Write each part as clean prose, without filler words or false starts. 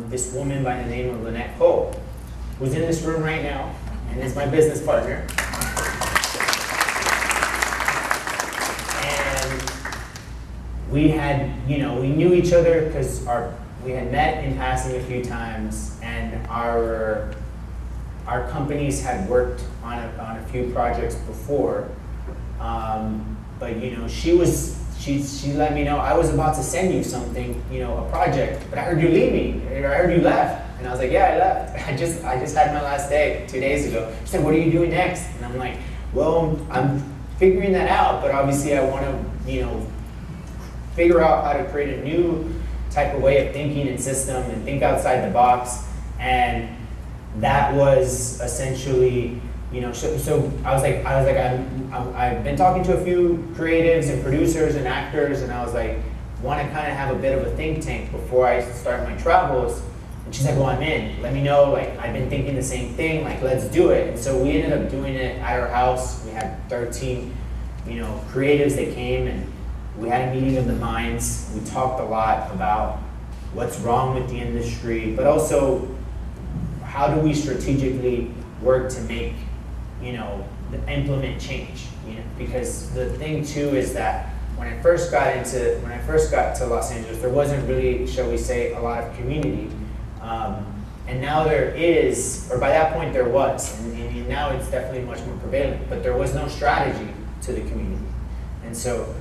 this woman by the name of Lynette Cole, who's in this room right now and is my business partner. And we had, we knew each other because we had met in passing a few times, and our companies had worked on a few projects before. But she let me know I was about to send you something, a project, but I heard you leaving, I heard you left. And I was like, yeah, I left. I just had my last day 2 days ago. She said, what are you doing next? And I'm like, well, I'm figuring that out, but obviously I want to, figure out how to create a new type of way of thinking and system and think outside the box. And that was essentially, so I was like, I've been talking to a few creatives and producers and actors, and I was like, want to kind of have a bit of a think tank before I start my travels. And she's like, well, I'm in. Let me know. Like, I've been thinking the same thing. Like, let's do it. And so we ended up doing it at our house. We had 13, creatives that came, and we had a meeting of the minds. We talked a lot about what's wrong with the industry, but also how do we strategically work to make, implement change. Because the thing too is that when I first got to Los Angeles, there wasn't really, shall we say, a lot of community. And now there is, or by that point there was, and now it's definitely much more prevalent, but there was no strategy to the community. And so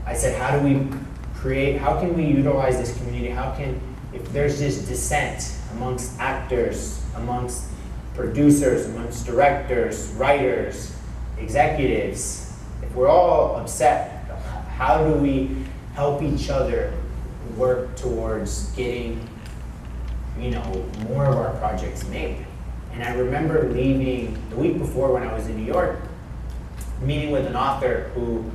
I said, how can we utilize this community? If there's this dissent amongst actors, amongst producers, amongst directors, writers, executives, if we're all upset, how do we help each other work towards getting more of our projects made? And I remember leaving the week before when I was in New York, meeting with an author who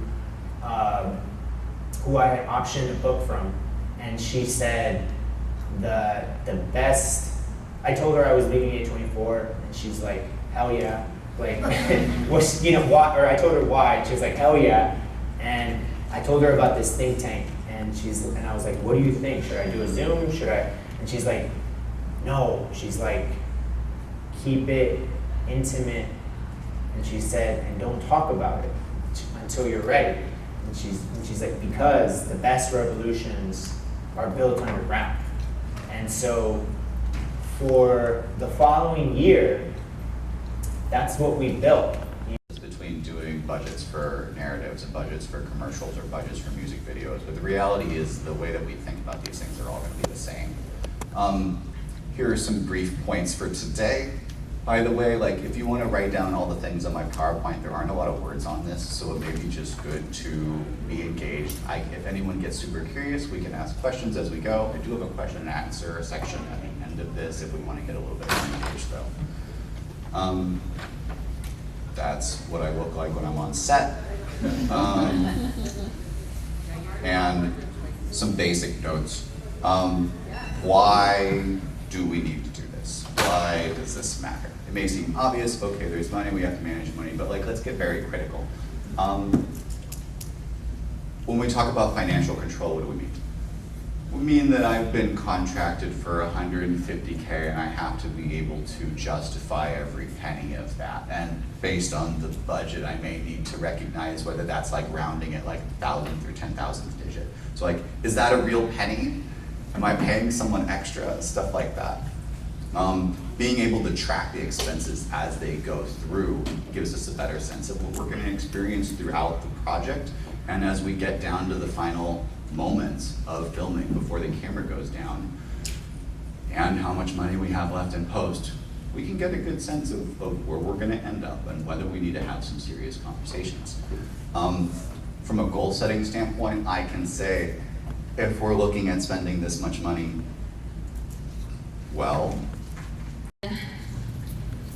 I had optioned a book from, and she said the best. I told her I was leaving A24, and she's like, hell yeah, like, why? Or I told her why. She was like, hell yeah, and I told her about this think tank, and I was like, what do you think? Should I do a Zoom? Should I? And she's like, no. She's like, keep it intimate, and she said, and don't talk about it until you're ready. And she's like, because the best revolutions are built underground. And so for the following year, that's what we built. Between doing budgets for narratives and budgets for commercials or budgets for music videos, but the reality is the way that we think about these things are all going to be the same. Here are some brief points for today. By the way, like, if you want to write down all the things on my PowerPoint, there aren't a lot of words on this, so it may be just good to be engaged. If anyone gets super curious, we can ask questions as we go. I do have a question and answer section at the end of this if we want to get a little bit more engaged, though. That's what I look like when I'm on set. And some basic notes. Why do we need to do this? Why does this matter? It may seem obvious, okay, there's money, we have to manage money, but let's get very critical. When we talk about financial control, what do we mean? We mean that I've been contracted for $150K and I have to be able to justify every penny of that. And based on the budget, I may need to recognize whether that's like rounding it like 1,000th or 10,000th digit. So is that a real penny? Am I paying someone extra? Stuff like that. Being able to track the expenses as they go through gives us a better sense of what we're going to experience throughout the project. And as we get down to the final moments of filming before the camera goes down and how much money we have left in post, we can get a good sense of where we're going to end up and whether we need to have some serious conversations. From a goal setting standpoint, I can say, if we're looking at spending this much money, well.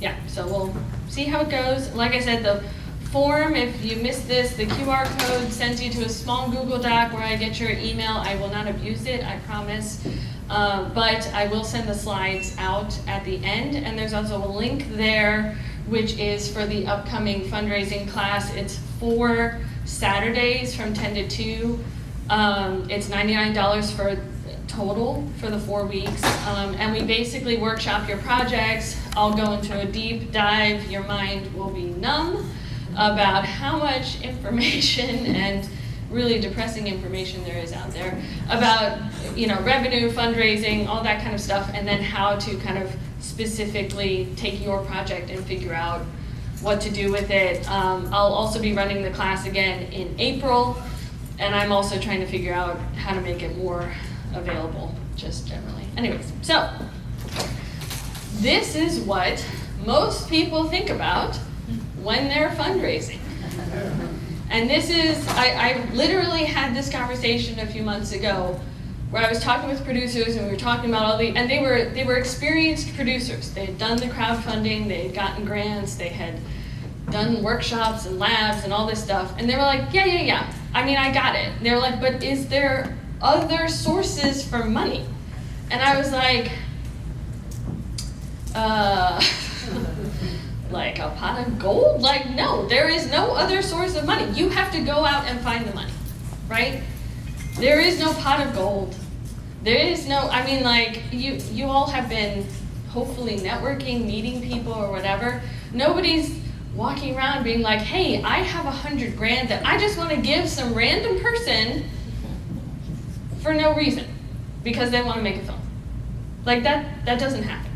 Yeah, so we'll see how it goes. Like I said, the form, if you missed this, the QR code sends you to a small Google Doc where I get your email. I will not abuse it, I promise. But I will send the slides out at the end. And there's also a link there, which is for the upcoming fundraising class. It's 4 Saturdays from 10 to 2. It's $99 for total for the 4 weeks. And we basically workshop your projects. I'll go into a deep dive. Your mind will be numb about how much information and really depressing information there is out there about, revenue, fundraising, all that kind of stuff, and then how to kind of specifically take your project and figure out what to do with it. I'll also be running the class again in April, and I'm also trying to figure out how to make it more available, just generally. Anyways, so this is what most people think about when they're fundraising. And this is, I literally had this conversation a few months ago where I was talking with producers and we were talking about all and they were experienced producers. They had done the crowdfunding, they had gotten grants, they had done workshops and labs and all this stuff. And they were like, yeah. I mean, I got it. And they were like, but is there other sources for money? And I was like, like a pot of gold? Like, no, there is no other source of money. You have to go out and find the money, right? There is no pot of gold. There is no, I mean, like, you all have been hopefully networking, meeting people or whatever. Nobody's walking around being like, hey, I have $100,000 that I just want to give some random person for no reason because they want to make a film. Like, that doesn't happen.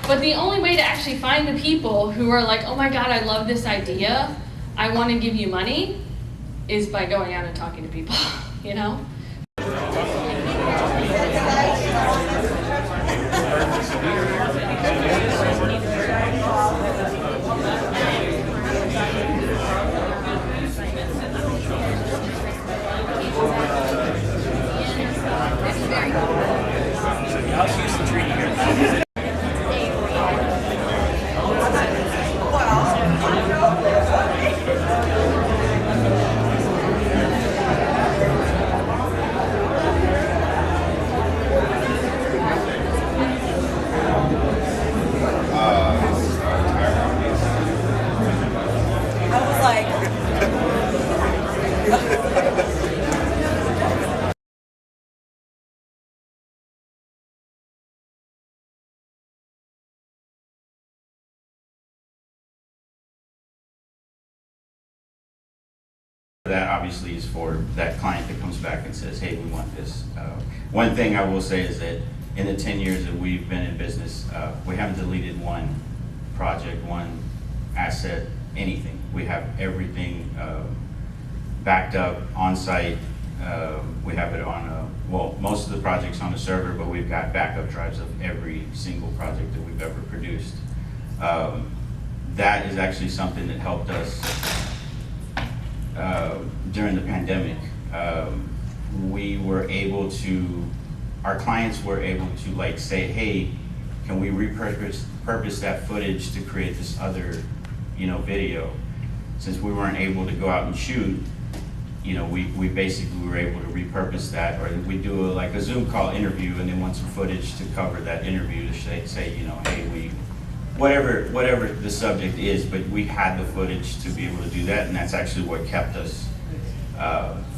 But the only way to actually find the people who are like, oh my God, I love this idea, I want to give you money, is by going out and talking to people, How's Houston treating you? That obviously is for that client that comes back and says, hey, we want this. One thing I will say is that in the 10 years that we've been in business, we haven't deleted one project, one asset, anything. We have everything backed up on site. We have it on, most of the projects on the server, but we've got backup drives of every single project that we've ever produced. That is actually something that helped us during the pandemic. Our clients were able to say, hey, can we repurpose that footage to create this other, video? Since we weren't able to go out and shoot, we basically were able to repurpose that, or we do a Zoom call interview and they want some footage to cover that interview to say, hey, whatever the subject is, but we had the footage to be able to do that, and that's actually what kept us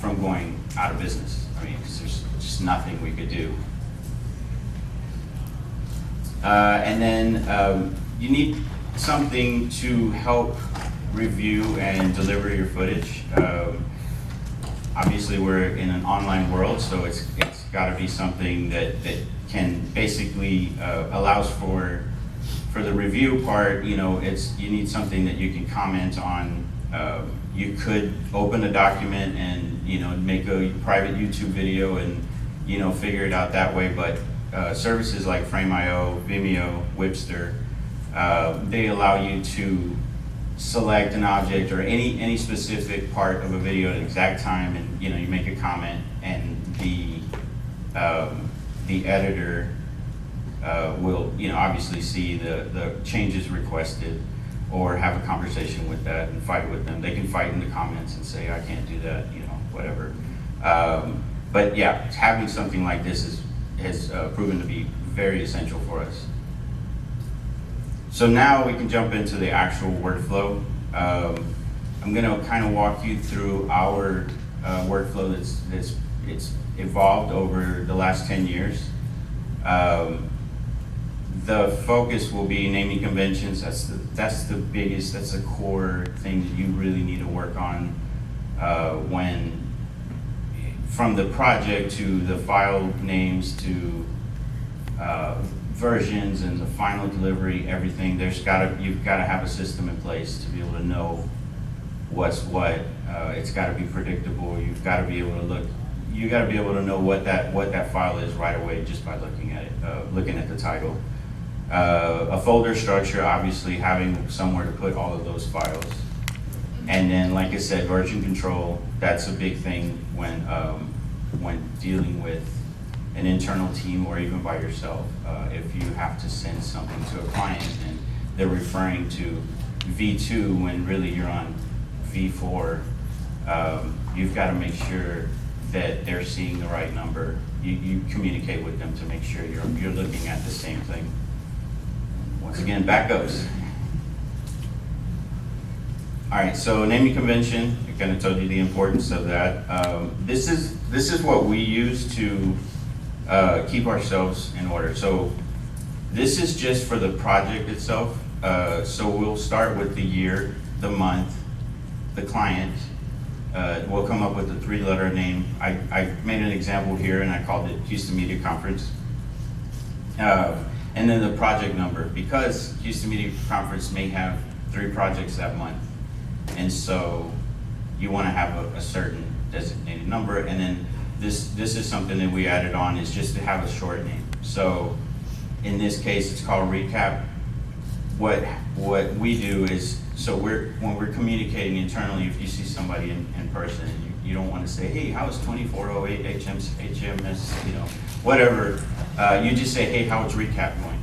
from going out of business. I mean, because there's just nothing we could do. And then you need something to help review and deliver your footage. Obviously, we're in an online world, so it's got to be something that can basically allows for the review part. You need something that you can comment on. You could open a document and make a private YouTube video and figure it out that way. But services like Frame.io, Vimeo, Wipster, they allow you to select an object or any specific part of a video at an exact time, and you make a comment, and the editor will obviously see the changes requested, or have a conversation with that and fight with them. They can fight in the comments and say, I can't do that, whatever. But yeah, having something like this has proven to be very essential for us. So now we can jump into the actual workflow. I'm gonna kind of walk you through our workflow that's it's evolved over the last 10 years. The focus will be naming conventions. That's the biggest, that's the core thing that you really need to work on when, from the project to the file names to versions and the final delivery, everything. You've gotta have a system in place to be able to know what's what. It's gotta be predictable. You've gotta be able to look. You gotta be able to know what that file is right away just by looking at it, looking at the title. A folder structure, obviously having somewhere to put all of those files. And then, like I said, version control, that's a big thing when dealing with an internal team or even by yourself. If you have to send something to a client and they're referring to V2 when really you're on V4, you've got to make sure that they're seeing the right number. You communicate with them to make sure you're looking at the same thing. Once again, backups. All right, so naming convention, I kind of told you the importance of that. This is what we use to keep ourselves in order. So this is just for the project itself. So we'll start with the year, the month, the client. We'll come up with a 3-letter name. I made an example here and I called it Houston Media Conference. And then the project number, because Houston Media Conference may have 3 projects that month. And so you want to have a certain designated number. And then this is something that we added on, is just to have a short name. So in this case, it's called Recap. What we do is, so when we're communicating internally, if you see somebody in person, you don't want to say, hey, how's 2408 HMS, whatever. You just say, hey, how's Recap going?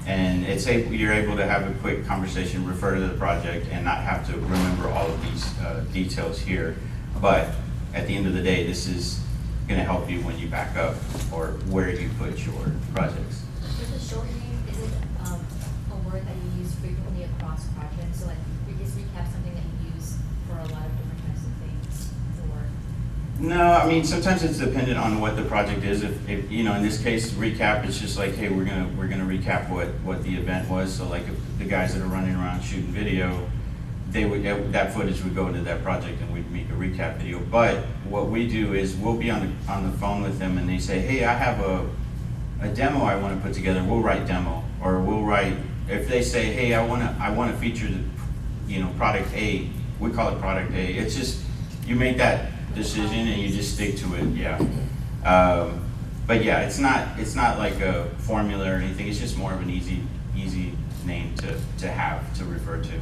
And you're able to have a quick conversation, refer to the project, and not have to remember all of these details here. But at the end of the day, this is going to help you when you back up or where you put your projects. Is the short name, is it a word that you use frequently across projects? So like, is Recap something that you use for a lot of different types of things? Or? No, I mean, sometimes it's dependent on what the project is. If in this case, Recap, it's just like, hey, we're gonna recap what the event was. So like, if the guys that are running around shooting video, that footage would go into that project and we'd make a recap video. But what we do is we'll be on the phone with them and they say, hey, I have a demo I want to put together. We'll write demo, or we'll write. If they say, hey, I want to feature the, product A, we call it product A. It's just, you make that decision and you just stick to it. Yeah. But yeah, it's not like a formula or anything. It's just more of an easy name to have to refer to.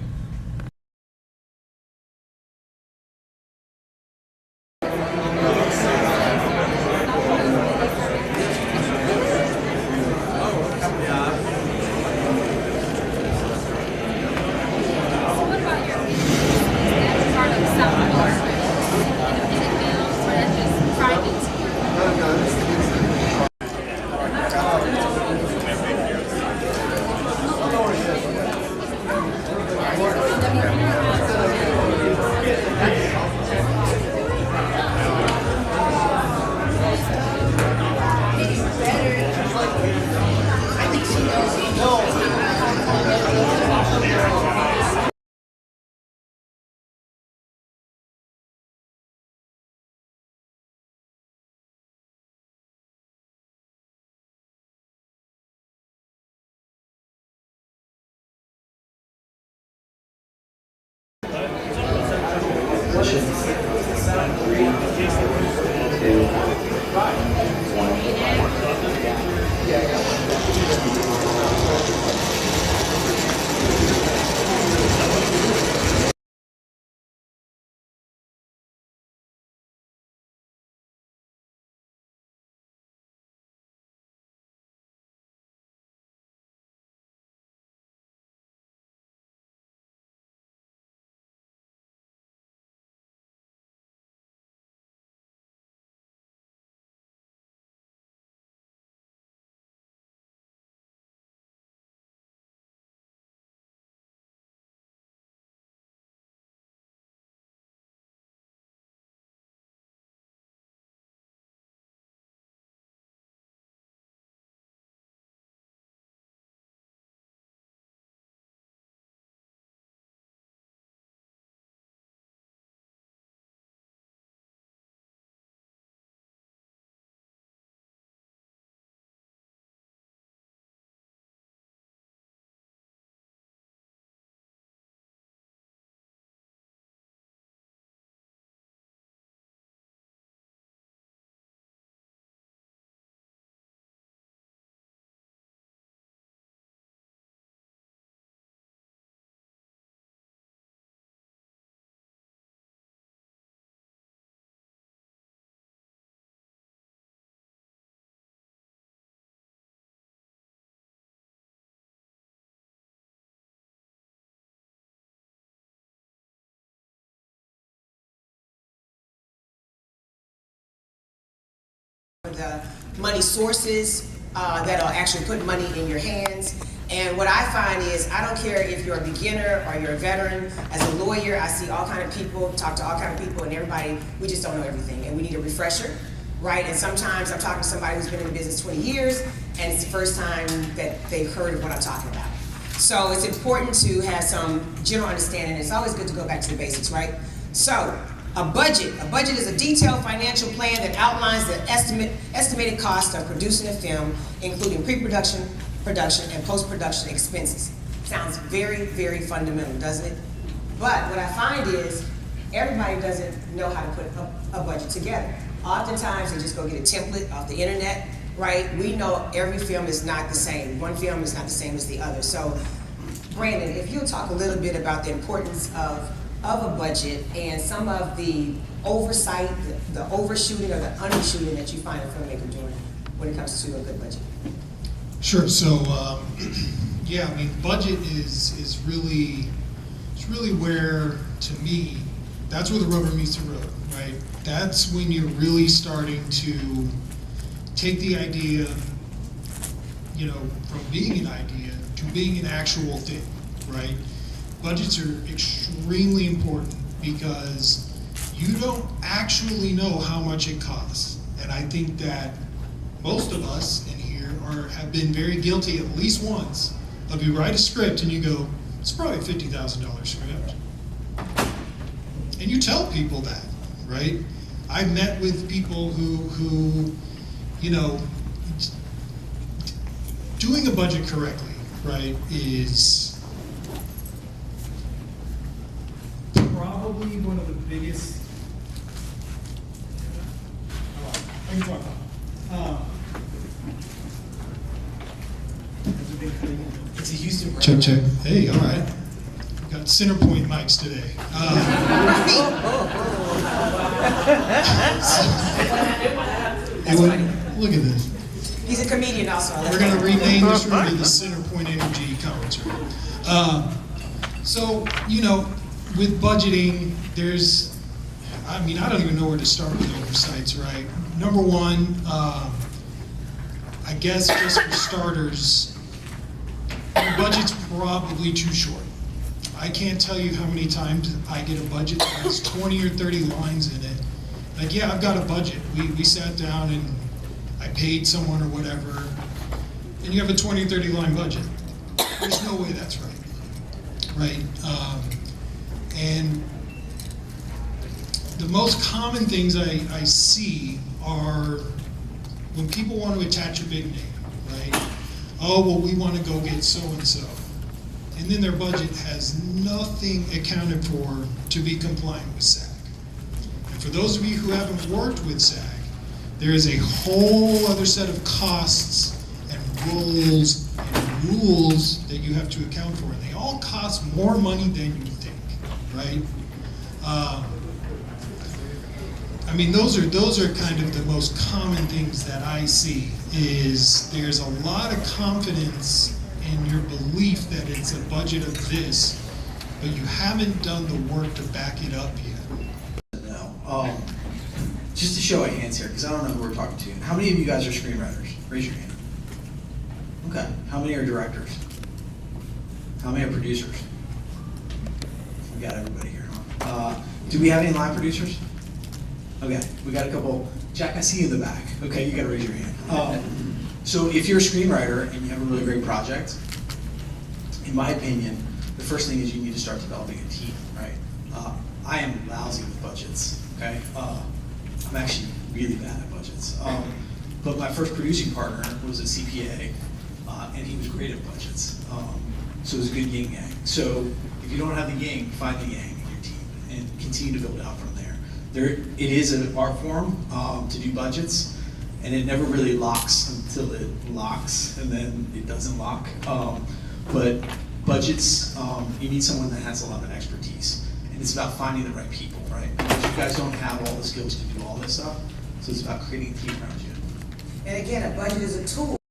the money sources that'll actually put money in your hands. And what I find is, I don't care if you're a beginner or you're a veteran. As a lawyer, I see all kind of people, talk to all kind of people, and everybody, we just don't know everything, and we need a refresher, right? And sometimes I'm talking to somebody who's been in the business 20 years, and it's the first time that they've heard of what I'm talking about. So it's important to have some general understanding. It's always good to go back to the basics, right? So, a budget is a detailed financial plan that outlines the estimated cost of producing a film, including pre-production, production, and post-production expenses. Sounds very, very fundamental, doesn't it? But what I find is, everybody doesn't know how to put a budget together. Oftentimes, they just go get a template off the internet, right? We know every film is not the same. One film is not the same as the other. So, Brandon, if you'll talk a little bit about the importance of a budget and some of the oversight, the overshooting or the undershooting that you find a filmmaker doing when it comes to a good budget. Sure. So, yeah, I mean, budget is really, it's really where, to me, that's where the rubber meets the road, right? That's when you're really starting to take the idea, you know, from being an idea to being an actual thing, right? Budgets are extremely important because you don't actually know how much it costs. And I think that most of us in here have been very guilty at least once of you write a script and you go, it's probably a $50,000 script. And you tell people that, right? I've met with people who, you know, doing a budget correctly, right, is probably one of the biggest. I can talk about. It's a Houston brand. Check, check. Hey, all right. We got center point mics today. Look at this. He's a comedian also. We're going to rename this room to the Center Point Energy Conference Room. So, you know, with budgeting, there's, I mean, I don't even know where to start with oversights, right? Number one, I guess just for starters, your budget's probably too short. I can't tell you how many times I get a budget that has 20 or 30 lines in it. Like, yeah, I've got a budget. We sat down and I paid someone or whatever, and you have a 20 or 30 line budget. There's no way that's right, right? And the most common things I see are when people want to attach a big name, right? Oh, well, we want to go get so-and-so. And then their budget has nothing accounted for to be compliant with SAG. And for those of you who haven't worked with SAG, there is a whole other set of costs and roles and rules that you have to account for. And they all cost more money than you think, right? I mean, those are kind of the most common things that I see, is there's a lot of confidence in your belief that it's a budget of this, but you haven't done the work to back it up yet. No. Just to show of hands here, because I don't know who we're talking to. How many of you guys are screenwriters? Raise your hand. Okay. How many are directors? How many are producers? We got everybody here, huh? Do we have any line producers? Okay, we got a couple. Jack, I see you in the back. Okay, you gotta raise your hand. So if you're a screenwriter and you have a really great project, in my opinion, the first thing is you need to start developing a team, right? I am lousy with budgets, okay? I'm actually really bad at budgets. But my first producing partner was a CPA, and he was great at budgets. So it was a good yin yang. So if you don't have the yin, find the yang in your team and continue to build out from there. It is an art form to do budgets, and it never really locks until it locks, and then it doesn't lock. But budgets, you need someone that has a lot of expertise, and it's about finding the right people, right? Because you guys don't have all the skills to do all this stuff, so it's about creating a team around you. And again, a budget is a tool.